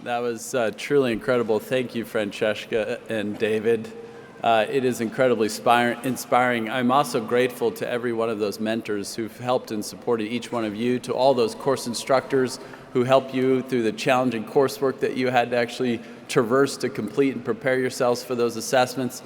That was truly incredible. Thank you, Francesca and David. It is incredibly inspiring. I'm also grateful to every one of those mentors who've helped and supported each one of you, to all those course instructors who help you through the challenging coursework that you had to actually traverse to complete and prepare yourselves for those assessments.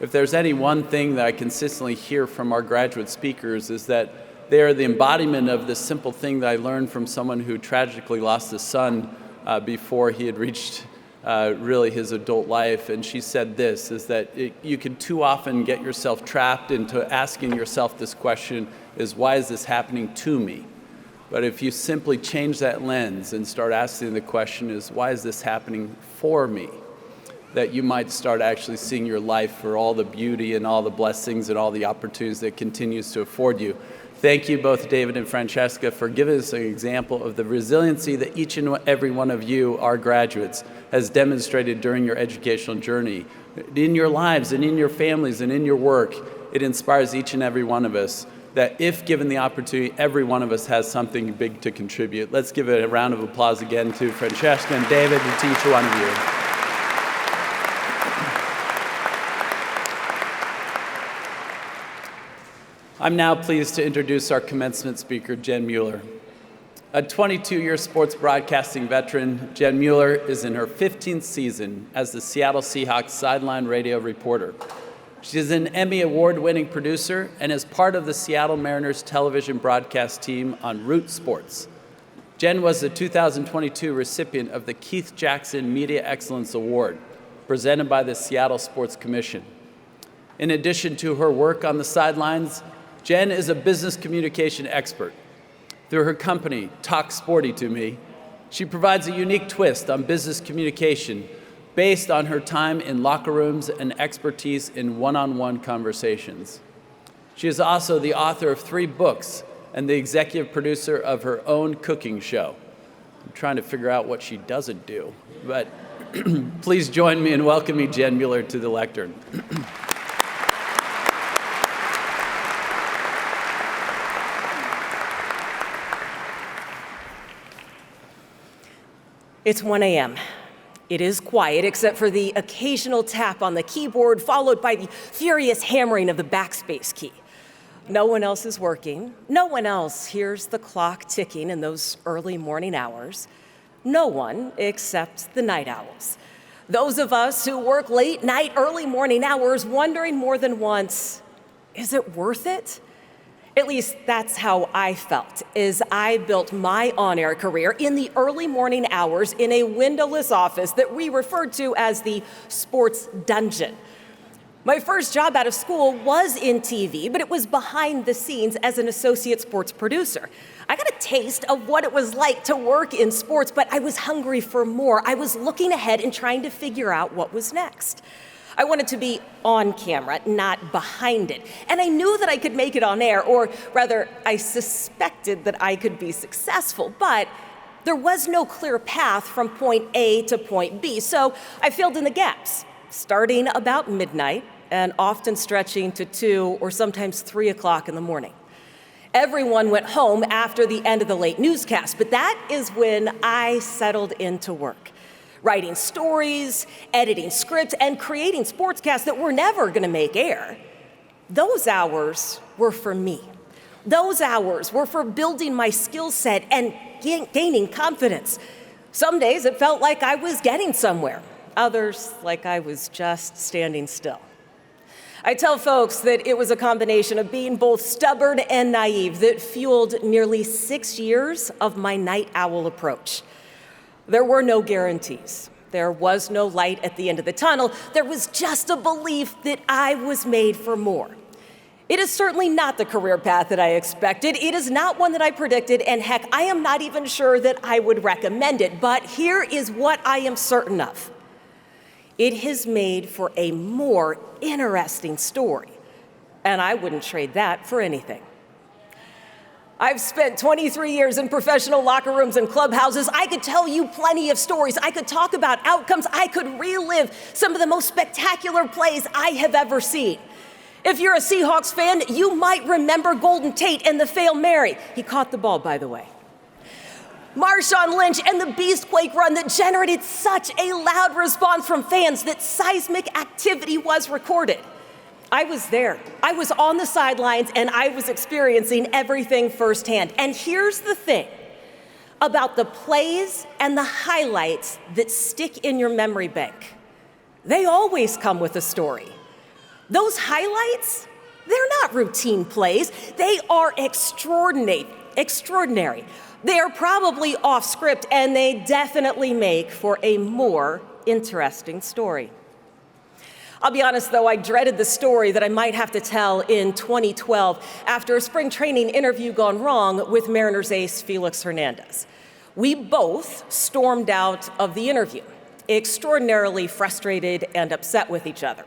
If there's any one thing that I consistently hear from our graduate speakers, is that they are the embodiment of this simple thing that I learned from someone who tragically lost a son before he had reached really his adult life. And she said this, is that you can too often get yourself trapped into asking yourself this question, is why is this happening to me? But if you simply change that lens and start asking the question, is why is this happening for me? That you might start actually seeing your life for all the beauty and all the blessings and all the opportunities that it continues to afford you. Thank you both, David and Francesca, for giving us an example of the resiliency that each and every one of you, our graduates, has demonstrated during your educational journey. In your lives and in your families and in your work, it inspires each and every one of us that if given the opportunity, every one of us has something big to contribute. Let's give it a round of applause again to Francesca and David and to each one of you. I'm now pleased to introduce our commencement speaker, Jen Mueller. A 22-year sports broadcasting veteran, Jen Mueller is in her 15th season as the Seattle Seahawks sideline radio reporter. She is an Emmy award-winning producer and is part of the Seattle Mariners television broadcast team on Root Sports. Jen was the 2022 recipient of the Keith Jackson Media Excellence Award, presented by the Seattle Sports Commission. In addition to her work on the sidelines, Jen is a business communication expert. Through her company, Talk Sporty to Me, she provides a unique twist on business communication based on her time in locker rooms and expertise in one-on-one conversations. She is also the author of 3 books and the executive producer of her own cooking show. I'm trying to figure out what she doesn't do, but please join me in welcoming Jen Mueller to the lectern. It's 1 a.m. It is quiet, except for the occasional tap on the keyboard, followed by the furious hammering of the backspace key. No one else is working. No one else hears the clock ticking in those early morning hours. No one except the night owls. Those of us who work late night, early morning hours, wondering more than once, is it worth it? At least that's how I felt as I built my on-air career in the early morning hours in a windowless office that we referred to as the sports dungeon. My first job out of school was in TV, but it was behind the scenes as an associate sports producer. I got a taste of what it was like to work in sports, but I was hungry for more. I was looking ahead and trying to figure out what was next. I wanted to be on camera, not behind it. And I knew that I could make it on air, or rather, I suspected that I could be successful, but there was no clear path from point A to point B, so I filled in the gaps, starting about midnight and often stretching to 2 or sometimes 3 o'clock in the morning. Everyone went home after the end of the late newscast, but that is when I settled into work. Writing stories, editing scripts, and creating sportscasts that were never going to make air. Those hours were for me. Those hours were for building my skill set and gaining confidence. Some days it felt like I was getting somewhere. Others, like I was just standing still. I tell folks that it was a combination of being both stubborn and naive that fueled nearly 6 years of my night owl approach. There were no guarantees. There was no light at the end of the tunnel. There was just a belief that I was made for more. It is certainly not the career path that I expected. It is not one that I predicted, and heck, I am not even sure that I would recommend it. But here is what I am certain of. It has made for a more interesting story, and I wouldn't trade that for anything. I've spent 23 years in professional locker rooms and clubhouses. I could tell you plenty of stories. I could talk about outcomes. I could relive some of the most spectacular plays I have ever seen. If you're a Seahawks fan, you might remember Golden Tate and the Fail Mary. He caught the ball, by the way. Marshawn Lynch and the Beastquake run that generated such a loud response from fans that seismic activity was recorded. I was there. I was on the sidelines, and I was experiencing everything firsthand. And here's the thing about the plays and the highlights that stick in your memory bank. They always come with a story. Those highlights, they're not routine plays. They are extraordinary. They are probably off script, and they definitely make for a more interesting story. I'll be honest, though, I dreaded the story that I might have to tell in 2012 after a spring training interview gone wrong with Mariners ace Felix Hernandez. We both stormed out of the interview, extraordinarily frustrated and upset with each other.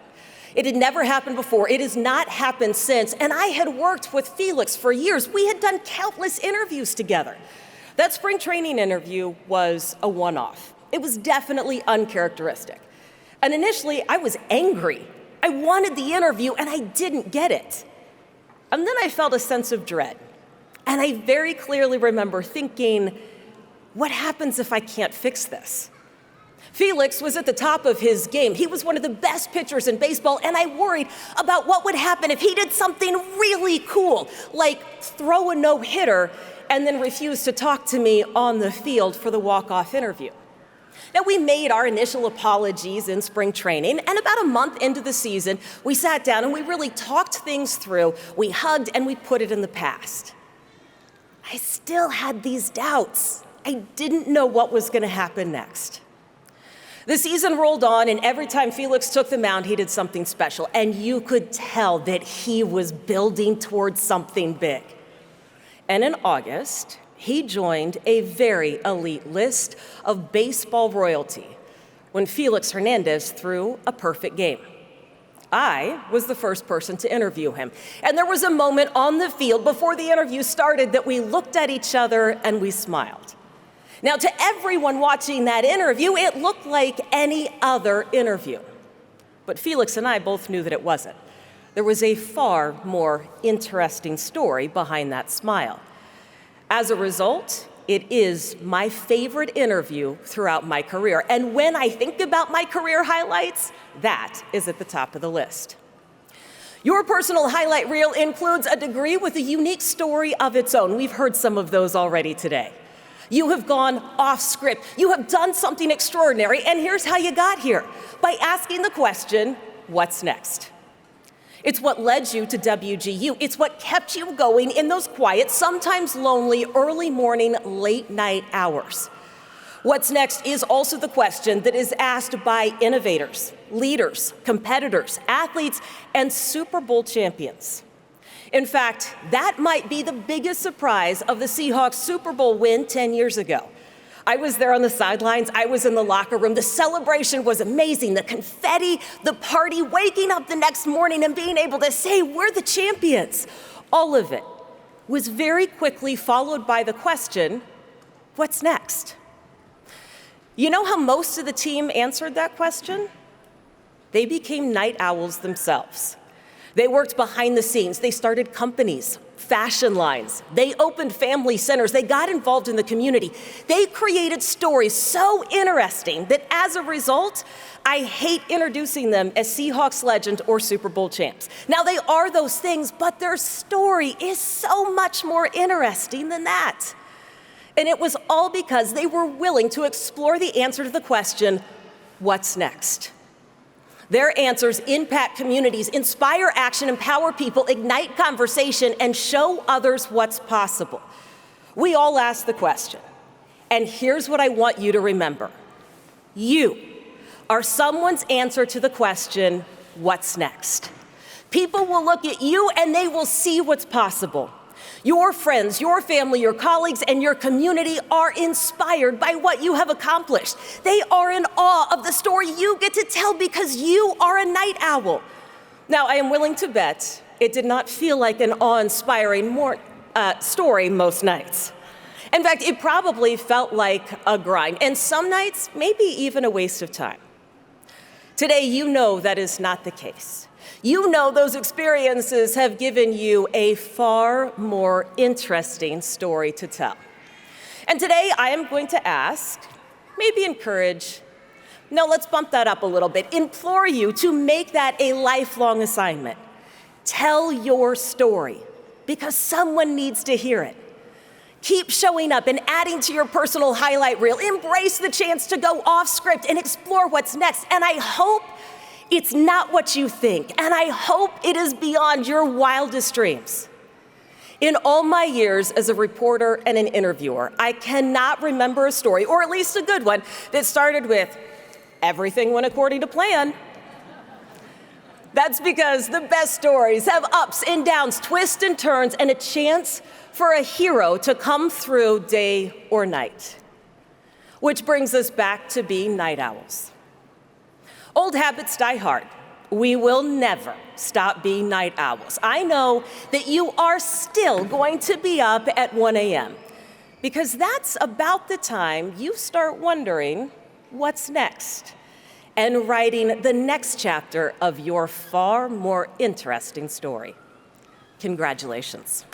It had never happened before. It has not happened since, and I had worked with Felix for years. We had done countless interviews together. That spring training interview was a one-off. It was definitely uncharacteristic. And initially, I was angry. I wanted the interview, and I didn't get it. And then I felt a sense of dread. And I very clearly remember thinking, what happens if I can't fix this? Felix was at the top of his game. He was one of the best pitchers in baseball, and I worried about what would happen if he did something really cool, like throw a no-hitter and then refuse to talk to me on the field for the walk-off interview. Now, we made our initial apologies in spring training, and about a month into the season, we sat down and we really talked things through. We hugged and we put it in the past. I still had these doubts. I didn't know what was going to happen next. The season rolled on, and every time Felix took the mound, he did something special, and you could tell that he was building towards something big. And in August, he joined a very elite list of baseball royalty when Felix Hernandez threw a perfect game. I was the first person to interview him, and there was a moment on the field before the interview started that we looked at each other and we smiled. Now, to everyone watching that interview, it looked like any other interview. But Felix and I both knew that it wasn't. There was a far more interesting story behind that smile. As a result, it is my favorite interview throughout my career. And when I think about my career highlights, that is at the top of the list. Your personal highlight reel includes a degree with a unique story of its own. We've heard some of those already today. You have gone off script. You have done something extraordinary, and here's how you got here: by asking the question, what's next? It's what led you to WGU. It's what kept you going in those quiet, sometimes lonely, early morning, late night hours. What's next is also the question that is asked by innovators, leaders, competitors, athletes, and Super Bowl champions. In fact, that might be the biggest surprise of the Seahawks Super Bowl win 10 years ago. I was there on the sidelines. I was in the locker room. The celebration was amazing. The confetti, the party, waking up the next morning and being able to say, we're the champions. All of it was very quickly followed by the question, what's next? You know how most of the team answered that question? They became night owls themselves. They worked behind the scenes. They started companies, fashion lines. They opened family centers. They got involved in the community. They created stories so interesting that as a result, I hate introducing them as Seahawks legend or Super Bowl champs. Now, they are those things, but their story is so much more interesting than that. And it was all because they were willing to explore the answer to the question, what's next? Their answers impact communities, inspire action, empower people, ignite conversation, and show others what's possible. We all ask the question, and here's what I want you to remember. You are someone's answer to the question, what's next? People will look at you and they will see what's possible. Your friends, your family, your colleagues, and your community are inspired by what you have accomplished. They are in awe of the story you get to tell because you are a night owl. Now, I am willing to bet it did not feel like an awe-inspiring story most nights. In fact, it probably felt like a grind, and some nights, maybe even a waste of time. Today, you know that is not the case. You know those experiences have given you a far more interesting story to tell. And today I am going to ask, maybe encourage, no, let's bump that up a little bit, implore you to make that a lifelong assignment. Tell your story, because someone needs to hear it. Keep showing up and adding to your personal highlight reel. Embrace the chance to go off script and explore what's next. And I hope it's not what you think, and I hope it is beyond your wildest dreams. In all my years as a reporter and an interviewer, I cannot remember a story, or at least a good one, that started with, everything went according to plan. That's because the best stories have ups and downs, twists and turns, and a chance for a hero to come through day or night. Which brings us back to being night owls. Old habits die hard. We will never stop being night owls. I know that you are still going to be up at 1 a.m. because that's about the time you start wondering what's next and writing the next chapter of your far more interesting story. Congratulations.